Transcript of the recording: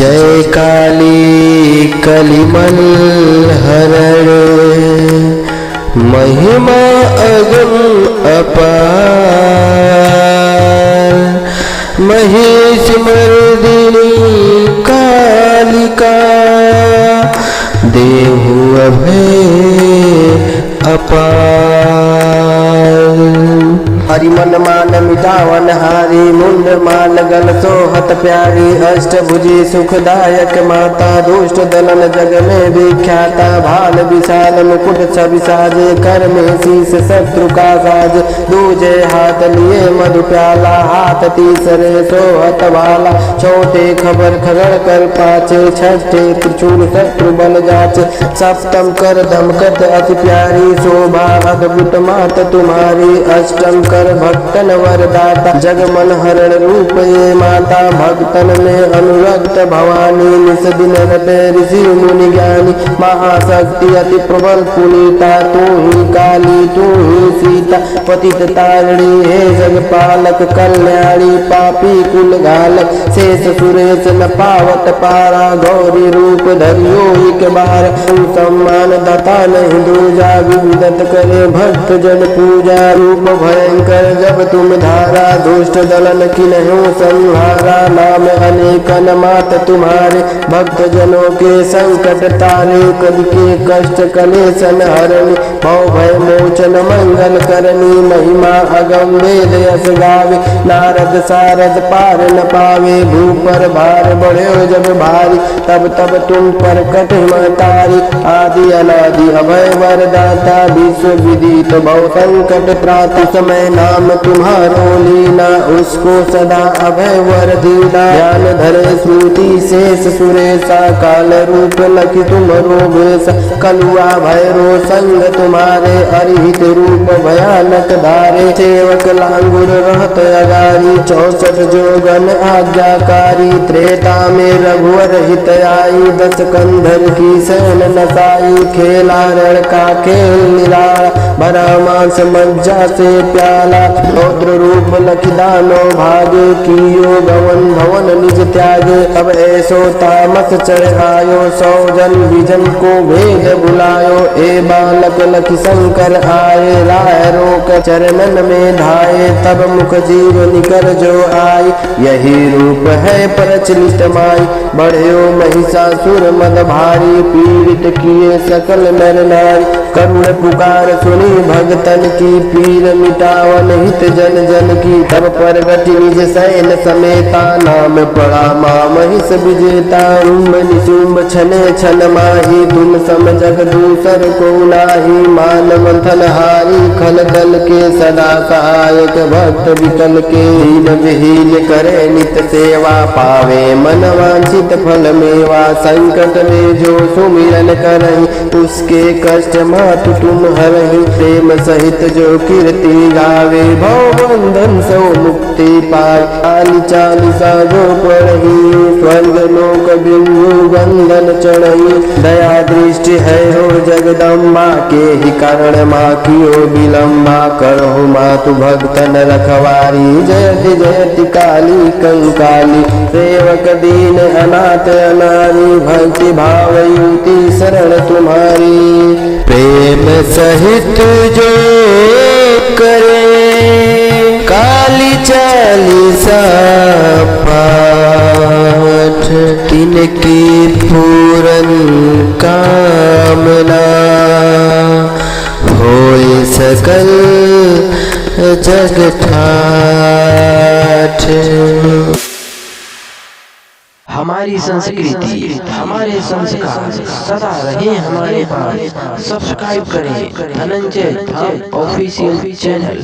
जय काली कलिमल हरण महिमा अगम अपार महेश मर्दिनी कालिका देहु अभय अपार। हरि मन मान मिटावन हारी मुंड माल गल सोहत प्यारी अष्टभुजी सुखदायक माता दुष्ट दलन जग में विख्याता भाल विशाल मुकुट छवि साजे कर में शीस शत्रु का साज दूजे हाथ लिए मधु प्याला हाथ तीसरे सोहत वाला छोटे खबर खगड़ कर पाचे छठे त्रिशूल शत्रु बल जाचे सप्तम कर दमकत अति प्यारी शोभा अद्भुत मात तुम्हारी अष्टम कर भक्तन वरदाता जग मन हरण रूप ये माता भक्तन में अनुरक्त भवानी निस दिन रटे ऋषि मुनि ज्ञानी महाशक्ति अति प्रबल पुनीता तू ही काली तू ही सीता पतित तारिणी हे जग पालक कल्याणी पापी कुल घालक शेष सुरेश न पावत पारा गौरी रूप धरियो एक बार सम्मान दाता नहीं दूजा विदत करे भक्त जन पूजा रूप भयंकर जब तुम धारा दुष्ट दलन की नहीं संहारा नाम अनेकन मात तुम्हारे भक्त जनों के संकट तारे कवि के कष्ट कलेशन हरणी भव भय मोचन मंगल करनी महिमा अगम वेद यश गावे नारद सारद पार न पावे भूपर भार बढ़े जब भारी तब तब तुम पर कठिन तारी आदि अनादि अभय वरदाता विश्व विदित भव संकट प्रातः समय नाम तुम्हारो लीला उसको सदा अभय वर दीना ज्ञान धरे श्रुति शेष सुरेशा काल रूप लखि तुमरो भेष कलुआ भैरो संग तुम्हारे अरिहित रूप भयानक धारे सेवक लांगुर रहत अगारी 64 जोगन आज्ञाकारी त्रेता में रघुवर हित आई 10 कंधर की सैन नसाई खेला रण का खेल निराला भरा मांस मज्जा से प्याला रौद्र रूप लखिदानो भागे कियो गवन भवन निज त्यागे अब ऐसो तामस चढ़ आयो 100 जन विजन को भेद बुलायो ए बालक लखि शंकर आए राय रोक चरणन में धाये तब मुख जीव निकर जो आई यही रूप है प्रचलित माई बढ़यो महिषासुर मद भारी पीड़ित किए सकल नर नारी करुण पुकार सुनी भगतन की पीर मिटावन हित जन जन की तब प्रगट निज सैन समेता नाम पड़ा माँ महिष विजेता रुम्भ निशुम्भ छने छन माही तुम सम जग दूसर को नाही मान मंथन हारी खल दल के सदा सहायक भक्त विकल के दीन विहीन करे नित सेवा पावे मन वांछित फल मेवा संकट में जो सुमिरन करहि उसके कष्ट मातु तुम हरहि प्रेम सहित जो कीर्ति गावे भव बंधन सो मुक्ति पाए आली चालीसा जो पढ़ी स्वर्ग लोक बिंदु बंधन चढ़ी दया दृष्टि है हो जगदम्बा के ही कारण माँ कियो विलम्बा करहु मातु भक्तन रखवारी जयति जयति काली कंकाली सेवक दीन अनाथ अनारी भक्ति भाव युति शरण तुम्हारी प्रेम सहित जो करे काली चालीसा पाठ तिनकी पूरन कामना होय सकल जग ठाठ। हमारी संस्कृति हमारे संस्कार सदा रहे हमारे पास। सब्सक्राइब करें धनंजय धाम ऑफिशियल चैनल।